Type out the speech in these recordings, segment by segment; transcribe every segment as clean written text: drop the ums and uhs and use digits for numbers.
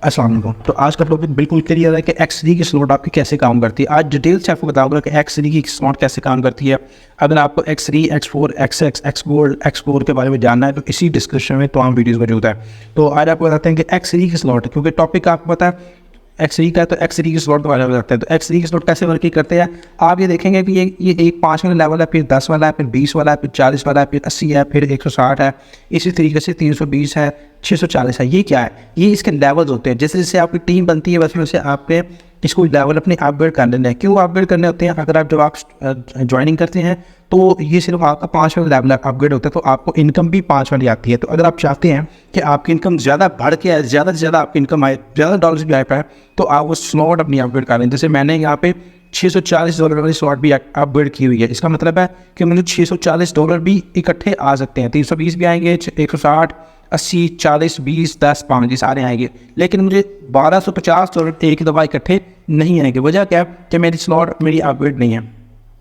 अस्सलाम वालेकुम। तो आज का टॉपिक बिल्कुल क्लियर है कि एक्स3 की स्लॉट आपकी कैसे काम करती है। आज डिटेल से आपको बताऊंगा कि एक्स3 की स्लॉट कैसे काम करती है। अगर आपको एक्स3, एक्स4, एक्सएक्स, एक्सगोल्ड, एक्सकोर के बारे में जानना है तो इसी डिस्क्रिप्शन में तमाम वीडियोस मौजूद है। तो आज आपको बताते हैं कि एक्स3 की स्लॉट, क्योंकि टॉपिक आपको पता है एक्स3 का, तो एक्स3 की स्लॉट के बारे में बताते हैं। तो एक्स3 की स्लॉट कैसे वर्किंग करते हैं आप ये देखेंगे कि ये एक 5 वाला लेवल है, फिर 10 वाला है, फिर 20 वाला है, फिर 40 वाला है, फिर 80 है, फिर 160 है, इसी तरीके से 320 है, 640 है। ये क्या है? ये इसके लेवल्स होते हैं। जैसे जैसे आपकी टीम बनती है वैसे वैसे आपके इसको लेवल अपने अपग्रेड करने हैं। क्यों अपग्रेड करने होते हैं? अगर जब आप ज्वाइनिंग करते हैं तो ये सिर्फ आपका 5 वाला लेवल अपग्रेड होता है, तो आपको इनकम भी 5 वाली आती है। तो अगर आप चाहते हैं कि आपकी इनकम ज़्यादा बढ़ के आए, ज़्यादा से ज़्यादा आपकी इनकम आए, ज़्यादा डॉलर्स भी आए पाए, तो आप वो स्लॉट अपनी अपग्रेड करें। जैसे मैंने यहाँ पे $640 वाली स्लॉट भी अपग्रेड की हुई है। इसका मतलब है कि मुझे $640 भी इकट्ठे आ सकते हैं। 320 भी आएंगे, 160, 80, 40, 20, 10, 5 ये सारे आएंगे, लेकिन मुझे $1250 एक दफ़ा इकट्ठे नहीं आएंगे। वजह क्या है कि मेरी स्लॉट मेरी अपग्रेड नहीं है।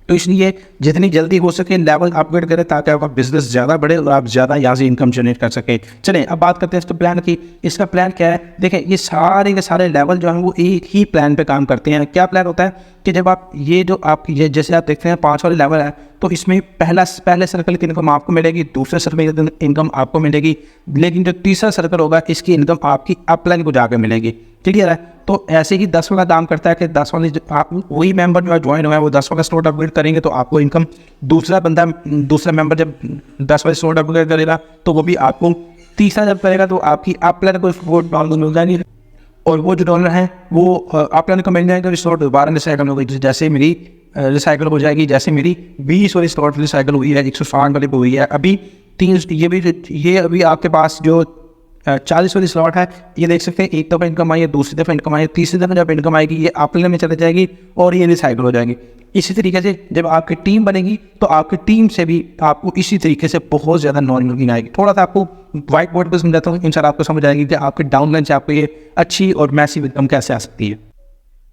तो इसलिए जितनी जल्दी हो सके लेवल अपग्रेड करें ताकि आपका बिजनेस ज़्यादा बढ़े और आप ज़्यादा यहाँ से इनकम जनरेट कर सकें। चलें अब बात करते हैं इसके प्लान की। इसका प्लान क्या है? देखें, ये सारे के सारे लेवल जो हैं वो एक ही प्लान पे काम करते हैं। क्या प्लान होता है कि जब आप ये जैसे आप देखते हैं 5 वाले लेवल है, तो इसमें पहले सर्कल की इनकम आपको मिलेगी, दूसरे सर्कल की इनकम आपको मिलेगी, लेकिन जो तीसरा सर्कल होगा इसकी इनकम आपकी अपलाइन को जाकर मिलेगी। क्लियर है? तो ऐसे ही 10 वाला काम करता है कि 10 वाले आप वही मेंबर जो ज्वाइन हुआ है वो 10 वाला स्लॉट अपग्रेड करेंगे तो आपको इनकम, दूसरा मेंबर जब 10 वाले स्लॉट अपग्रेड करेगा तो वो भी आपको, तीसरा जब करेगा तो आपकी अपलाइन को $4 मिल जाएंगे, और वो जो डॉलर हैं वो अपलाइन को मिल जाएंगे। स्लॉट दोबारा रिसाइकल हो गई, जैसे मेरी रिसाइकल हो जाएगी, जैसे मेरी 20 वाली स्लॉट रिसाइकल हुई है, 160 वाली हुई है। अभी ये अभी आपके पास जो 40 वाली स्लॉट है, ये देख सकते हैं एक दफ़ा इनकम आई है, दूसरी दफ़ा इनकम आई है, तीसरी दफ़ा जब इनकम आएगी ये अपलाइन में चले जाएगी और ये रिसाइकल हो जाएगी। इसी तरीके से जब आपकी टीम बनेगी तो आपकी टीम से भी आपको इसी तरीके से बहुत ज़्यादा नॉर्मल आएगी। थोड़ा सा आपको वाइट बोर्ड पर समझाता हूँ, इंशाल्लाह आपको समझ आएगी कि आपके डाउनलाइन से आपको ये अच्छी और मैसिव इनकम कैसे आ सकती है।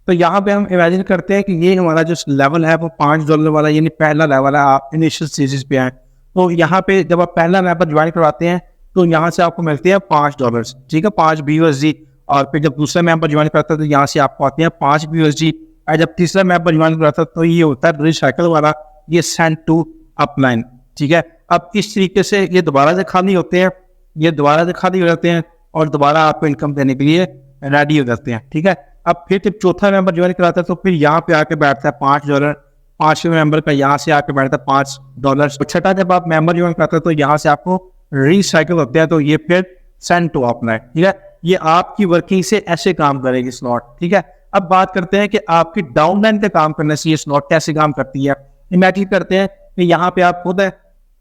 तो यहाँ पे हम इमेजिन करते हैं कि ये हमारा जो लेवल है वो $5 वाला, यानी पहला लेवल है। आप इनिशियल स्टेजेस पे आए तो यहाँ पे जब आप पहला मेंबर ज्वाइन करवाते हैं तो यहाँ से आपको मिलते हैं $5, ठीक है, 5 BUSD। और फिर जब दूसरा मेंबर ज्वाइन करता है तो यहाँ से आपको आते हैं 5 BUSD। और जब तीसरा मेंबर ज्वाइन करता है तो ये होता है रिसाइकल वाला, ये सेंड टू अपलाइन, ठीक है। अब इस तरीके से ये दोबारा से खाली होते हैं, ये दोबारा से खाली हो जाते हैं और दोबारा आपको इनकम देने के लिए रेडी हो जाते हैं, ठीक है। अब फिर जब चौथा मेंबर ज्वाइन कराता है तो फिर यहाँ पे आके बैठता है $5। 5वें मेंबर का यहाँ से आके बैठता है $5। छठा जब आप मेंबर ज्वाइन करते हैं तो यहाँ से आपको रिसाइकल होते हैं, तो ये फिर सेंड टू अपलाइन, ठीक है। ये आपकी वर्किंग से ऐसे काम करेगी स्लॉट, ठीक है। अब बात करते हैं कि आपकी डाउनलाइन पे काम करने से ये स्लॉट कैसे काम करती है। इमेजिन करते हैं कि यहाँ पे आप खुद है,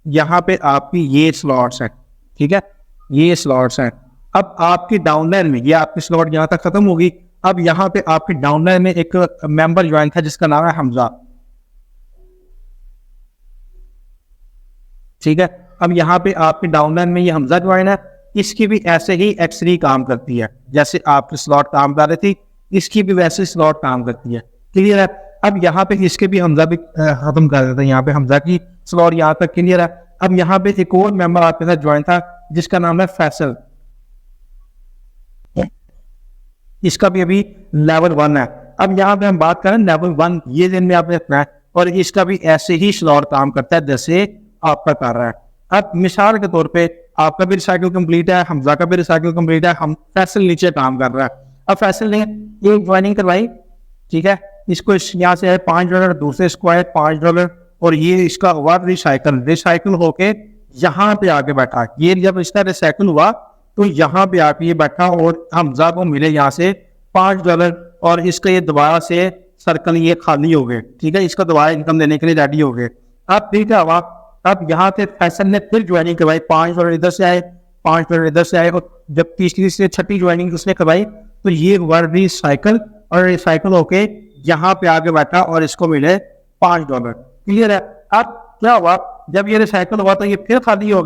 यहाँ पे आपकी ये स्लॉट्स हैं, ठीक है, ये स्लॉट्स हैं। अब आपकी डाउनलाइन में ये आपकी स्लॉट यहाँ तक खत्म होगी। अब यहाँ पे आपकी डाउनलाइन में एक मेंबर ज्वाइन था जिसका नाम है हमजा, ठीक है। अब यहाँ पे आपके डाउनलाइन में ये हमजा ज्वाइन है, इसकी भी ऐसे ही एक्स3 काम करती है। जैसे आपकी स्लॉट काम कर रही थी, इसकी भी वैसे स्लॉट काम करती है। क्लियर है? अब यहाँ पे इसके भी हमजा भी खत्म कर देते हैं। यहाँ पे हमजा की स्लॉट यहाँ तक क्लियर है। अब यहाँ पे एक और मेंबर आपके साथ ज्वाइन था जिसका नाम है फैसल, इसका भी अभी लेवल 1 है। अब यहाँ पे हम बात करें लेवल 1, ये दिन में आपने रखना है, और इसका भी ऐसे ही स्लॉट काम करता है जैसे आपका कर रहा है। अब मिसाल के तौर पे आपका भी रिसाइकिल कंप्लीट है, हमजा का भी रिसाइकिल कंप्लीट है, हम फैसल नीचे काम कर रहा है। अब फैसल ने एक ज्वाइनिंग करवाई, ठीक है, इसको यहाँ से है $5, दूसरे इसको है $5, और ये इसका हुआ रिसाइकिल होके यहाँ पे आके बैठा। ये जब इसका रिसाइकिल हुआ तो यहाँ पे आके ये बैठा और हमजा को मिले यहाँ से $5, और इसका ये दोबारा से सर्कल ये खाली हो गए, ठीक है, इसका दोबारा इनकम देने के लिए रेडी हो गए। अब ठीक है, अब यहाँ पे फैसल ने फिर ज्वाइनिंग करवाई, $5 इधर से आए, $5 इधर से आए, और जब तीसरी से छठी ज्वाइनिंग उसने करवाई तो ये हुआ रिसाइकिल, और रिसाइकिल होके यहाँ पे आगे बैठा और इसको मिले $5। क्लियर है? अब क्या हुआ, जब ये रिसाइकिल हुआ तो ये फिर खाली हो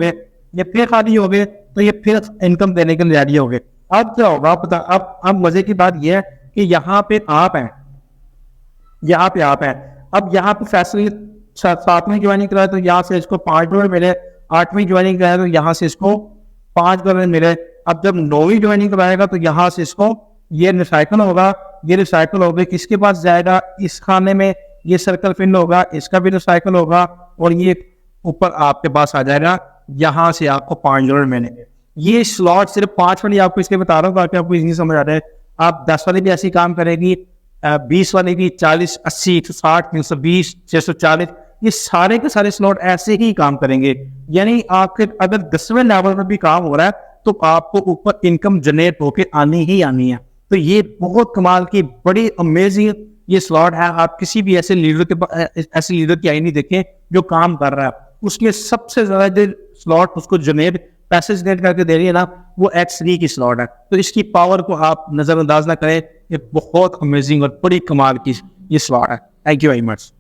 गए, तो ये फिर इनकम देने के लिए रेडी हो गए। अब क्या होगा पता, अब मजे की बात यह है कि यहाँ पे आप हैं, अब यहाँ पे फैसले 7वीं ज्वाइनिंग कराया तो यहाँ से इसको $5 मिले, 8वीं ज्वाइनिंग कराया तो यहाँ से इसको $5 मिले। अब जब 9वीं ज्वाइनिंग कराएगा तो यहाँ से इसको ये रिसाइकल होगा, ये रिसाइकल होगा, किसके पास जाएगा, इस खाने में ये सर्कल फिल होगा, इसका भी रिसाइकल होगा और ये ऊपर आपके पास आ जाएगा। यहाँ से आपको 5 डॉलर मिलेंगे। ये स्लॉट सिर्फ 5 वाली आपको इसलिए बता रहा हूँ ताकि आपको इजी समझ आ जाए। आप 10 वाली भी ऐसी काम करेगी, 20 वाली भी, 40, 80, 160, 320, 640, ये सारे के सारे स्लॉट ऐसे ही काम करेंगे। यानी आपके अगर 10वें लेवल में भी काम हो रहा है तो आपको ऊपर इनकम जनरेट होके आनी ही आनी है। तो ये बहुत कमाल की बड़ी अमेजिंग ये स्लॉट है। आप किसी भी ऐसे लीडर की आई नहीं देखें जो काम कर रहा है, उसमें सबसे ज्यादा जो स्लॉट उसको जनरेट पैसे जनरेट करके दे रही है ना, वो X3 की स्लॉट है। तो इसकी पावर को आप नजरअंदाज ना करें, ये बहुत अमेजिंग और बड़ी कमाल की ये स्लॉट है। Thank you very much.